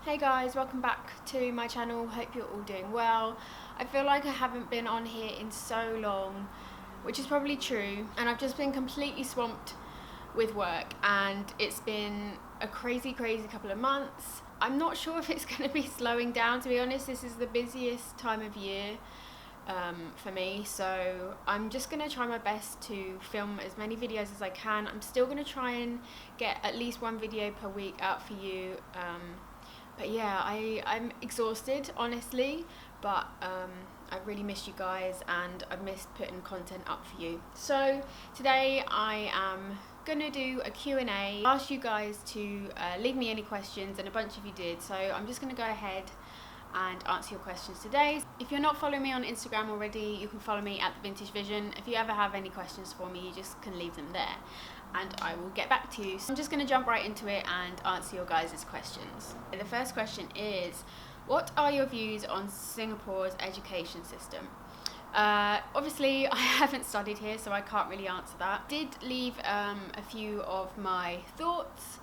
Hey guys, welcome back to my channel. Hope you're all doing well. I feel like I haven't been on here in so long, which is probably true, and I've just been completely swamped with work and it's been a crazy couple of months. I'm not sure if it's going to be slowing down, to be honest. This is the busiest time of year for me, so I'm just going to try my best to film as many videos as I can. I'm still going to try and get at least one video per week out for you. But yeah, I'm exhausted, honestly, but I really missed you guys and I've missed putting content up for you. So today I am gonna do a Q&A, ask you guys to leave me any questions, and a bunch of you did, so I'm just gonna go ahead and answer your questions today. If you're not following me on Instagram already, you can follow me at The Vintage Vision. If you ever have any questions for me, you just can leave them there and I will get back to you. So I'm just going to jump right into it and answer your guys' questions. The first question is, what are your views on Singapore's education system? Obviously I haven't studied here, so I can't really answer that. Did leave a few of my thoughts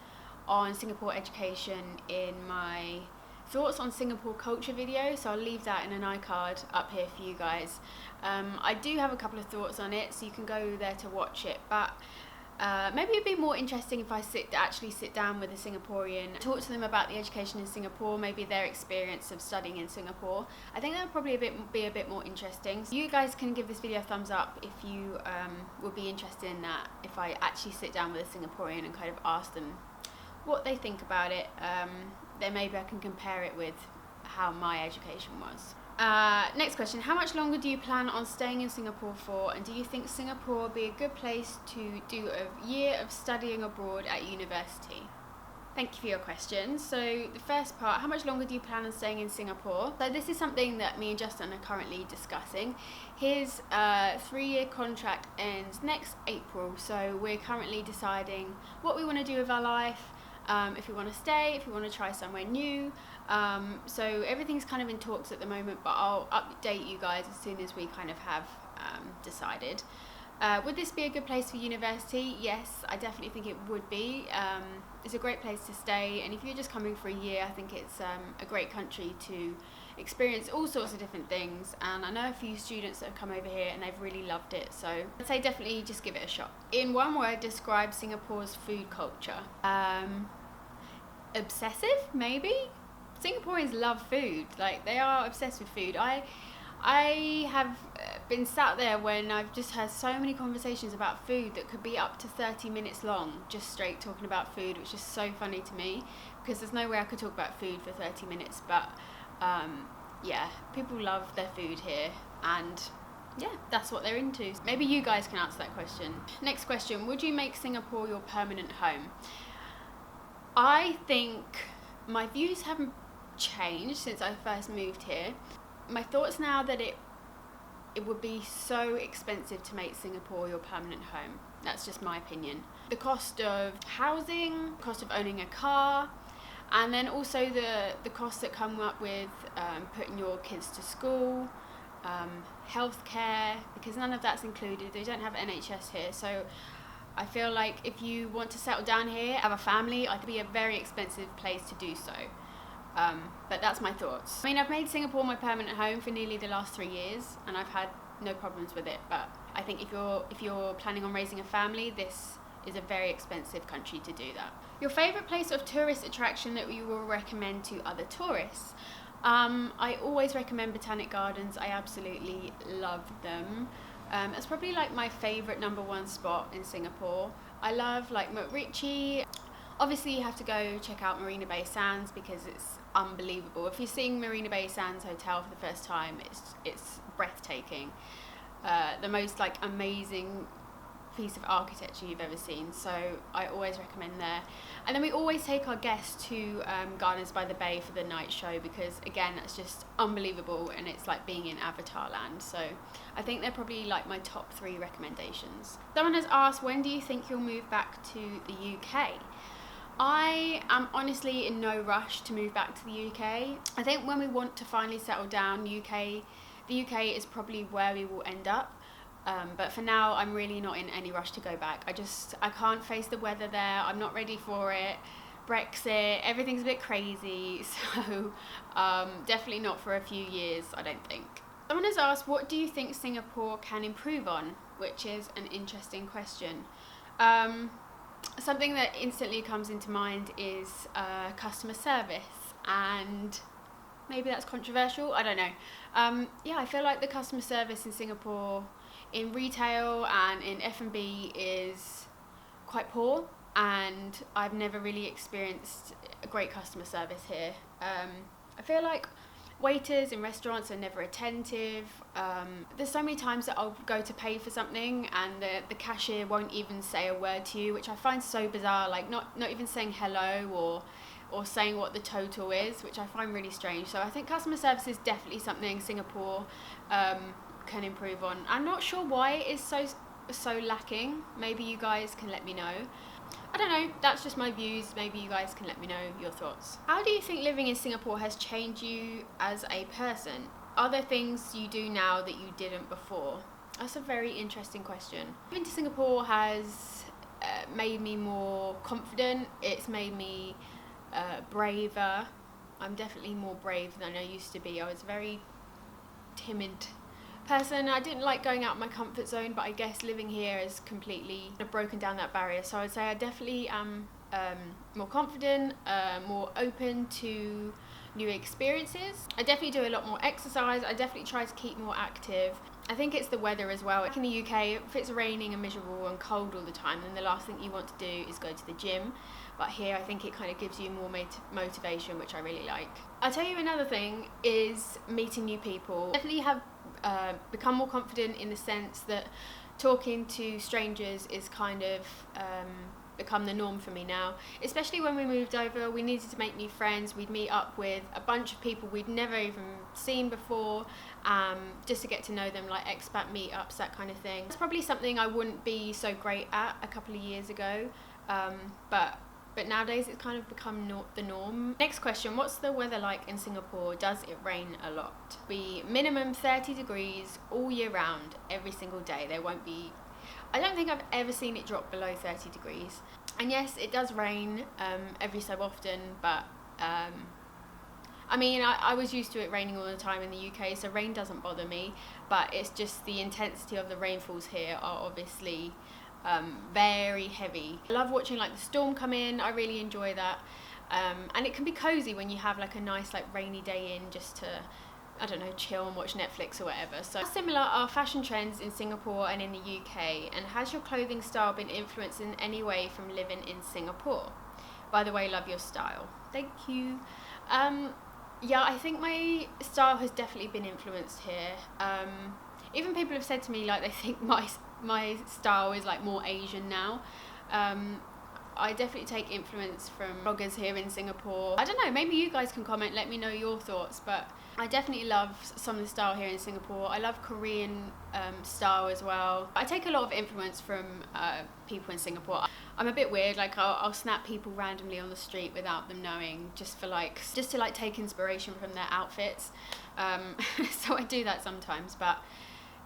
on Singapore education in my thoughts on Singapore culture video, so I'll leave that in an iCard up here for you guys. I do have a couple of thoughts on it, so you can go there to watch it, but maybe it'd be more interesting if I actually sit down with a Singaporean, talk to them about the education in Singapore, maybe their experience of studying in Singapore. I think that would probably be a bit more interesting. So you guys can give this video a thumbs up if you would be interested in that, if I actually sit down with a Singaporean and kind of ask them what they think about it. Then maybe I can compare it with how my education was. Next question, how much longer do you plan on staying in Singapore for, and do you think Singapore would be a good place to do a year of studying abroad at university? Thank you for your question. So the first part, how much longer do you plan on staying in Singapore? So this is something that me and Justin are currently discussing. His 3-year contract ends next April, so we're currently deciding what we want to do with our life. If we want to stay, if we want to try somewhere new. So everything's kind of in talks at the moment, but I'll update you guys as soon as we kind of have decided. Would this be a good place for university? Yes, I definitely think it would be. It's a great place to stay, and if you're just coming for a year, I think it's a great country to experience all sorts of different things, and I know a few students that have come over here and they've really loved it, so I'd say definitely just give it a shot. In one word, describe Singapore's food culture. Obsessive, maybe? Singaporeans love food, like they are obsessed with food. I have been sat there when I've just had so many conversations about food that could be up to 30 minutes long, just straight talking about food, which is so funny to me because there's no way I could talk about food for 30 minutes, but yeah, people love their food here, and yeah, that's what they're into. Maybe you guys can answer that question. Next question, would you make Singapore your permanent home? I think my views haven't changed since I first moved here. My thoughts now that it would be so expensive to make Singapore your permanent home. That's just my opinion. The cost of housing, cost of owning a car, and then also the costs that come up with putting your kids to school, healthcare, because none of that's included. They don't have NHS here, so I feel like if you want to settle down here, have a family, it could be a very expensive place to do so. But that's my thoughts. I mean, I've made Singapore my permanent home for nearly the last 3 years, and I've had no problems with it. But I think if you're planning on raising a family, this is a very expensive country to do that. Your favourite place of tourist attraction that you will recommend to other tourists? I always recommend Botanic Gardens. I absolutely love them. It's probably like my favourite #1 spot in Singapore. I love like MacRitchie. Obviously you have to go check out Marina Bay Sands because it's unbelievable. If you're seeing Marina Bay Sands Hotel for the first time, it's breathtaking. The most like amazing piece of architecture you've ever seen, so I always recommend there. And then we always take our guests to Gardens by the Bay for the night show because again, that's just unbelievable and it's like being in Avatar land. So I think they're probably like my top 3 recommendations. Someone has asked, when do you think you'll move back to the UK? I am honestly in no rush to move back to the UK. I think when we want to finally settle down, the UK is probably where we will end up. But for now, I'm really not in any rush to go back. I can't face the weather there. I'm not ready for it. Brexit, everything's a bit crazy, so definitely not for a few years, I don't think. Someone has asked, what do you think Singapore can improve on? Which is an interesting question. Something that instantly comes into mind is customer service, and maybe that's controversial, I don't know. Yeah, I feel like the customer service in Singapore in retail and in F&B is quite poor, and I've never really experienced a great customer service here. I feel like waiters in restaurants are never attentive. There's so many times that I'll go to pay for something and the cashier won't even say a word to you, which I find so bizarre, like not even saying hello or saying what the total is, which I find really strange. So I think customer service is definitely something Singapore can improve on. I'm not sure why it is so lacking. Maybe you guys can let me know. I don't know, that's just my views. Maybe you guys can let me know your thoughts. How do you think living in Singapore has changed you as a person? Are there things you do now that you didn't before? That's a very interesting question. Living to Singapore has made me more confident. It's made me braver. I'm definitely more brave than I used to be. I was a very timid person. I didn't like going out of my comfort zone, but I guess living here has completely broken down that barrier. So I'd say I definitely am more confident, more open to new experiences. I definitely do a lot more exercise. I definitely try to keep more active. I think it's the weather as well. Like in the UK, if it's raining and miserable and cold all the time, then the last thing you want to do is go to the gym. But here I think it kind of gives you more motivation, which I really like. I'll tell you another thing is meeting new people. Definitely have become more confident in the sense that talking to strangers is kind of become the norm for me now. Especially when we moved over, we needed to make new friends. We'd meet up with a bunch of people we'd never even seen before, just to get to know them, like expat meetups, that kind of thing. It's probably something I wouldn't be so great at a couple of years ago, but nowadays it's kind of become the norm. Next question, what's the weather like in Singapore? Does it rain a lot? Be minimum 30 degrees all year round, every single day. There won't be, I don't think I've ever seen it drop below 30 degrees. And yes, it does rain every so often, but I mean, I was used to it raining all the time in the UK, so rain doesn't bother me, but it's just the intensity of the rainfalls here are obviously very heavy. I love watching like the storm come in. I really enjoy that, and it can be cozy when you have like a nice like rainy day in, just to, I don't know, chill and watch Netflix or whatever. So how similar are fashion trends in Singapore and in the UK, and has your clothing style been influenced in any way from living in Singapore? By the way, love your style. Thank you. Yeah, I think my style has definitely been influenced here. Even people have said to me like they think my style is like more Asian now. I definitely take influence from bloggers here in Singapore. I don't know, maybe you guys can comment, let me know your thoughts, but I definitely love some of the style here in Singapore. I love Korean style as well. I take a lot of influence from people in Singapore. I'm a bit weird, like I'll snap people randomly on the street without them knowing, just to like take inspiration from their outfits. So I do that sometimes, but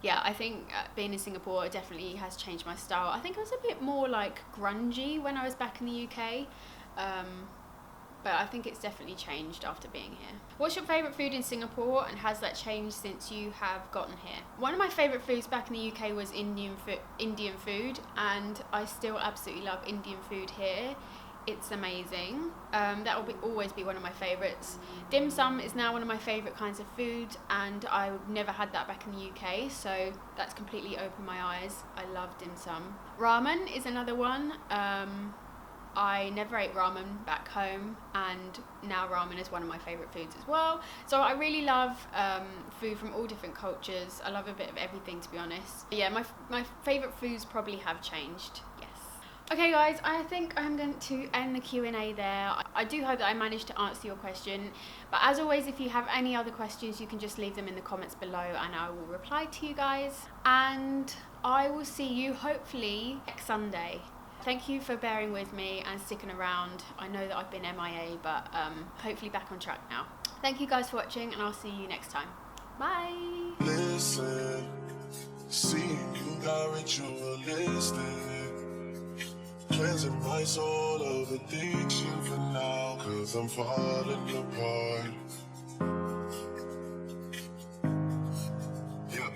yeah, I think being in Singapore definitely has changed my style. I think I was a bit more like grungy when I was back in the UK, but I think it's definitely changed after being here. What's your favourite food in Singapore, and has that changed since you have gotten here? One of my favourite foods back in the UK was Indian food, and I still absolutely love Indian food here. It's amazing. That will always be one of my favourites. Dim sum is now one of my favourite kinds of food, and I've never had that back in the UK, so that's completely opened my eyes. I love dim sum. Ramen is another one. I never ate ramen back home, and now ramen is one of my favourite foods as well. So I really love food from all different cultures. I love a bit of everything, to be honest. But yeah, my favourite foods probably have changed. Okay guys, I think I'm going to end the Q&A there. I do hope that I managed to answer your question, but as always, if you have any other questions, you can just leave them in the comments below and I will reply to you guys. And I will see you hopefully next Sunday. Thank you for bearing with me and sticking around. I know that I've been MIA, but hopefully back on track now. Thank you guys for watching, and I'll see you next time. Bye! Listen, see, you got ritualistic. cleansing my soul of addiction for now, 'cause I'm falling apart.